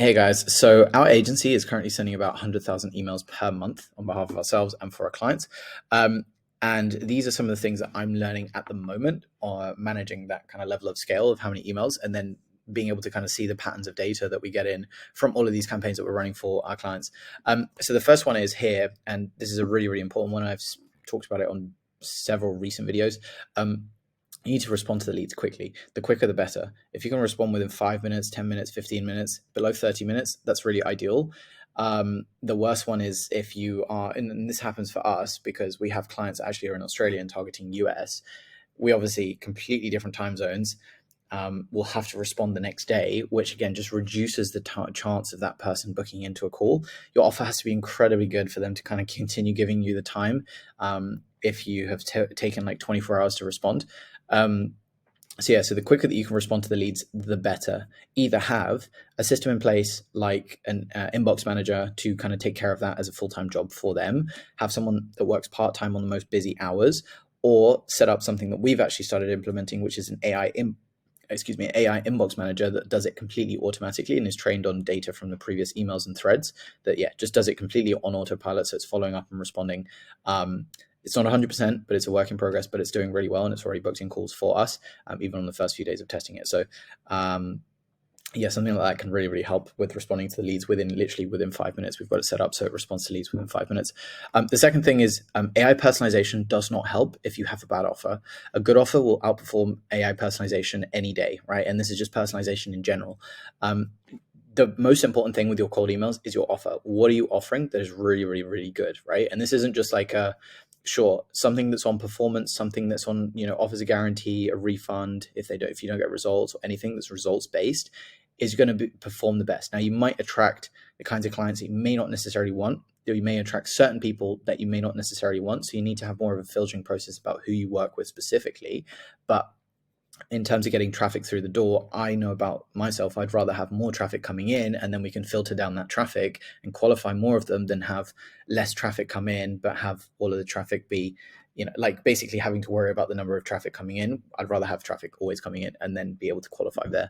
Hey guys, so our agency is currently sending about 100,000 emails per month on behalf of ourselves and for our clients. Um, and these are some of the things that I'm learning at the moment, or managing that kind of level of scale of how many emails, and then being able to kind of see the patterns of data that we get in from all of these campaigns that we're running for our clients. So the first one is here, and this is a really, really important one. I've talked about it on several recent videos. You need to respond to the leads quickly. The quicker, the better. If you can respond within 5 minutes, 10 minutes, 15 minutes, below 30 minutes, that's really ideal. The worst one is if you are, and this happens for us because we have clients that actually are in Australia and targeting US. We obviously completely different time zones. Will have to respond the next day, which again just reduces the chance of that person booking into a call. Your offer has to be incredibly good for them to kind of continue giving you the time. If you have taken like 24 hours to respond. So the quicker that you can respond to the leads, the better. Either have a system in place like an inbox manager to kind of take care of that as a full-time job for them, have someone that works part-time on the most busy hours, or set up something that we've actually started implementing, which is an AI inbox manager that does it completely automatically and is trained on data from the previous emails and threads that just does it completely on autopilot. So it's following up and responding. It's not 100%, but it's a work in progress, but it's doing really well. And it's already booked in calls for us, even on the first few days of testing it. So something like that can really, really help with responding to the leads within 5 minutes. We've got it set up so it responds to leads within 5 minutes. The second thing is AI personalization does not help if you have a bad offer. A good offer will outperform AI personalization any day, right? And this is just personalization in general. The most important thing with your cold emails is your offer. What are you offering that is really, really, really good, right? And this isn't just like something that's on performance, something that's on, offers a guarantee, a refund if you don't get results, or anything that's results based is going to perform the best. Now, you might attract the kinds of clients that you may not necessarily want. You may attract certain people that you may not necessarily want. So you need to have more of a filtering process about who you work with specifically. But in terms of getting traffic through the door, I know about myself, I'd rather have more traffic coming in, and then we can filter down that traffic and qualify more of them than have less traffic come in, but have all of the traffic be, like basically having to worry about the number of traffic coming in. I'd rather have traffic always coming in and then be able to qualify there.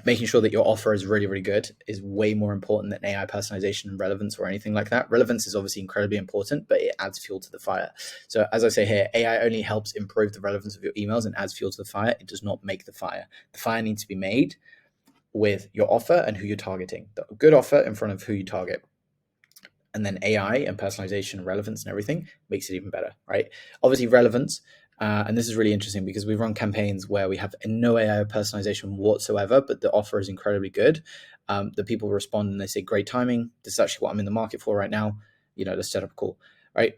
Making sure that your offer is really, really good is way more important than AI personalization and relevance or anything like that. Relevance is obviously incredibly important, but it adds fuel to the fire. So as I say here, AI only helps improve the relevance of your emails and adds fuel to the fire. It does not make the fire. The fire needs to be made with your offer and who you're targeting. The good offer in front of who you target. And then AI and personalization and relevance and everything makes it even better, right? Obviously relevance, and this is really interesting because we run campaigns where we have no AI personalization whatsoever, but the offer is incredibly good. The people respond and they say, great timing. This is actually what I'm in the market for right now. Let's set up a call, right?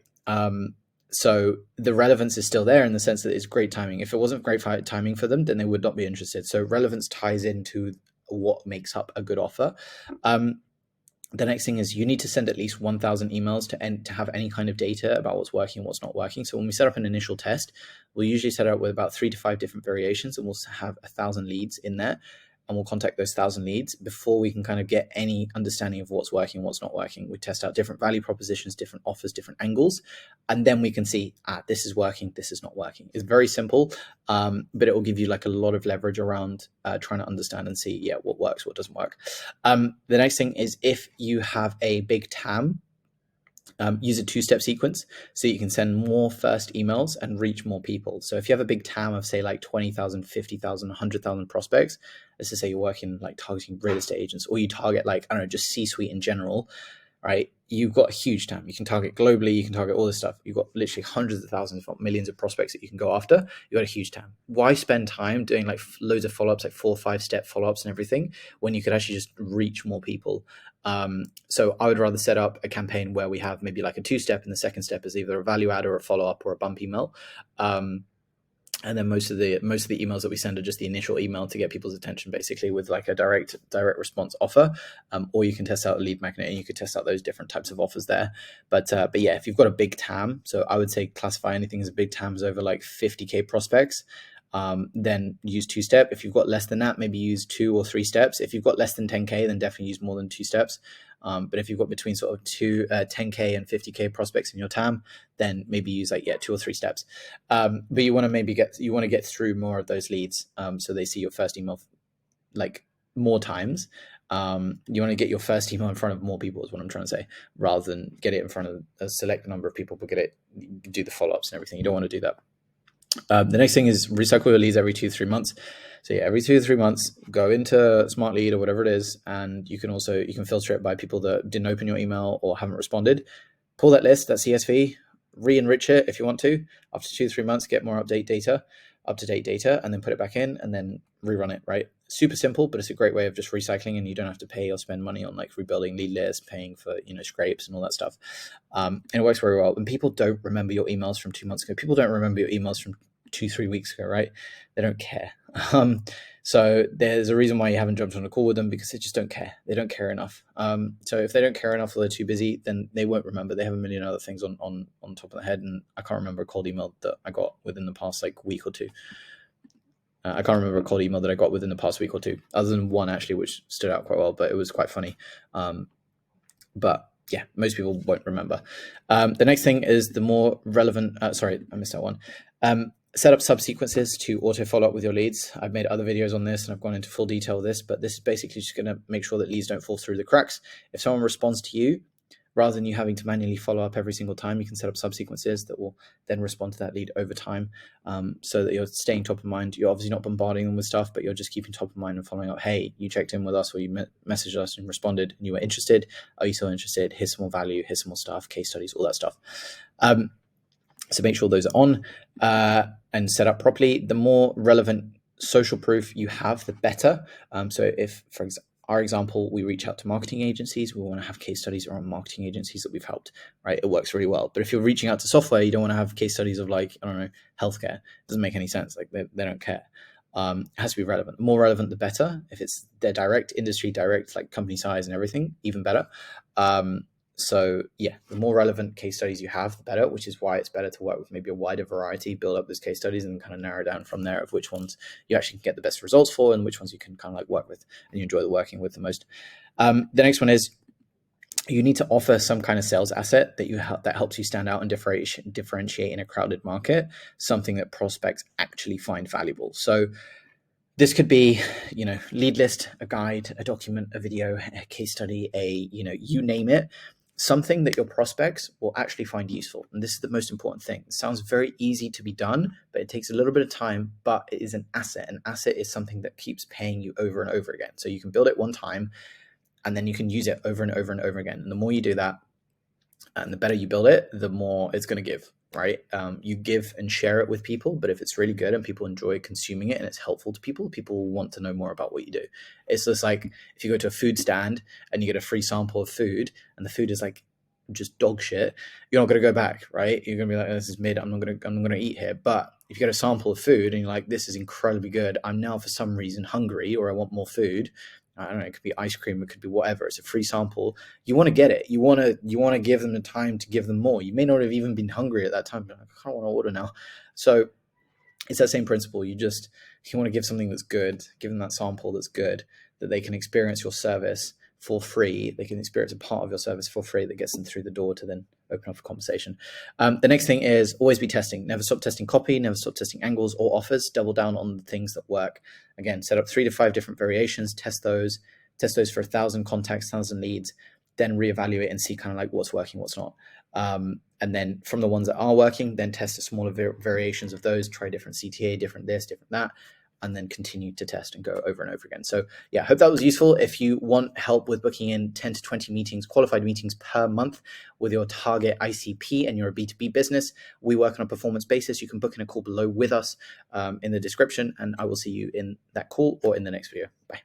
So the relevance is still there in the sense that it's great timing. If it wasn't great timing for them, then they would not be interested. So relevance ties into what makes up a good offer. The next thing is you need to send at least 1,000 emails to have any kind of data about what's working and what's not working. So when we set up an initial test, we'll usually set it up with about 3 to 5 different variations, and we'll have 1,000 leads in there. And we'll contact those 1,000 leads before we can kind of get any understanding of what's working, what's not working. We test out different value propositions, different offers, different angles, and then we can see, this is working, this is not working. It's very simple, but it will give you like a lot of leverage around trying to understand and see, what works, what doesn't work. The next thing is if you have a big TAM, use a two-step sequence so you can send more first emails and reach more people. So if you have a big TAM of say like 20,000, 50,000, 100,000 prospects, let's just say you're working like targeting real estate agents, or you target like, I don't know, just C-suite in general, right? You've got a huge TAM. You can target globally, you can target all this stuff. You've got literally hundreds of thousands, if not millions of prospects that you can go after. You've got a huge TAM. Why spend time doing like loads of follow-ups, like 4 or 5 step follow-ups and everything, when you could actually just reach more people? So I would rather set up a campaign where we have maybe like a 2-step, and the second step is either a value add or a follow-up or a bump email. And then most of the emails that we send are just the initial email to get people's attention, basically, with like a direct response offer. Or you can test out a lead magnet, and you could test out those different types of offers there. But if you've got a big TAM, so I would say classify anything as big TAMs over like 50K prospects. Then use 2-step. If you've got less than that, maybe use 2 or 3 steps. If you've got less than 10K, then definitely use more than 2 steps. But if you've got between sort of 10K and 50K prospects in your TAM, then maybe use 2 or 3 steps. But you want to get through more of those leads, so they see your first email like more times. You want to get your first email in front of more people is what I'm trying to say, rather than get it in front of a select number of people, but do the follow-ups and everything. You don't want to do that. The next thing is recycle your leads every 2-3 months. So every 2-3 months, go into Smart Lead or whatever it is, and you can filter it by people that didn't open your email or haven't responded. Pull that list, that CSV, re-enrich it if you want to. After 2-3 months, get more up-to-date data, and then put it back in and then rerun it, right? Super simple, but it's a great way of just recycling, and you don't have to pay or spend money on like rebuilding lead lists, paying for, scrapes and all that stuff. And it works very well. And people don't remember your emails from 2 months ago. People don't remember your emails from 2-3 weeks ago, right? They don't care. So there's a reason why you haven't jumped on a call with them, because they just don't care. They don't care enough. So if they don't care enough or they're too busy, then they won't remember. They have a million other things on top of their head. And I can't remember a cold email that I got within the past week or two. I can't remember a cold email that I got within the past week or two, other than one actually, which stood out quite well, but it was quite funny. But yeah, most people won't remember. The next thing is the more relevant, sorry, I missed that one. Set up subsequences to auto follow up with your leads. I've made other videos on this and I've gone into full detail of this, but this is basically just going to make sure that leads don't fall through the cracks. If someone responds to you, rather than you having to manually follow up every single time, you can set up subsequences that will then respond to that lead over time, so that you're staying top of mind. You're obviously not bombarding them with stuff, but you're just keeping top of mind and following up. Hey, you checked in with us, or you messaged us and responded and you were interested. Are you still interested? Here's some more value. Here's some more stuff, case studies, all that stuff. So make sure those are on and set up properly. The more relevant social proof you have, the better. So if, for our example, we reach out to marketing agencies, we want to have case studies around marketing agencies that we've helped, right? It works really well. But if you're reaching out to software, you don't want to have case studies of healthcare. It doesn't make any sense. They don't care. It has to be relevant. The more relevant, the better. If it's their direct, industry direct, like company size and everything, even better. So yeah, the more relevant case studies you have, the better, which is why it's better to work with maybe a wider variety, build up those case studies and kind of narrow down from there of which ones you actually can get the best results for and which ones you can kind of work with and you enjoy the working with the most. The next one is you need to offer some kind of sales asset that helps you stand out and differentiate in a crowded market, something that prospects actually find valuable. So this could be, lead list, a guide, a document, a video, a case study, you name it, something that your prospects will actually find useful. And this is the most important thing. It sounds very easy to be done, but it takes a little bit of time, but it is an asset. An asset is something that keeps paying you over and over again. So you can build it one time and then you can use it over and over and over again. And the more you do that and the better you build it, the more it's going to give. Right? You give and share it with people, but if it's really good and people enjoy consuming it and it's helpful to people, people will want to know more about what you do. It's just like if you go to a food stand and you get a free sample of food and the food is just dog shit, you're not going to go back, right? You're going to be like, oh, this is mid. I'm not going to eat here. But if you get a sample of food and you're like, this is incredibly good. I'm now for some reason hungry or I want more food. I don't know, it could be ice cream, it could be whatever. It's a free sample. You want to get it. You want to give them the time to give them more. You may not have even been hungry at that time, but I kind of want to order now. So it's that same principle. You want to give something that's good, give them that sample that's good, that they can experience your service for free. They can experience a part of your service for free that gets them through the door to then open up a conversation. The next thing is always be testing. Never stop testing copy, never stop testing angles or offers. Double down on the things that work. Again, set up 3 to 5 different variations, test those for 1,000 contacts, 1,000 leads, then reevaluate and see kind of what's working, what's not. And then from the ones that are working, then test smaller variations of those, try different CTA, different this, different that, and then continue to test and go over and over again. So yeah, I hope that was useful. If you want help with booking in 10 to 20 meetings, qualified meetings per month with your target ICP and you're a B2B business, we work on a performance basis. You can book in a call below with us in the description, and I will see you in that call or in the next video. Bye.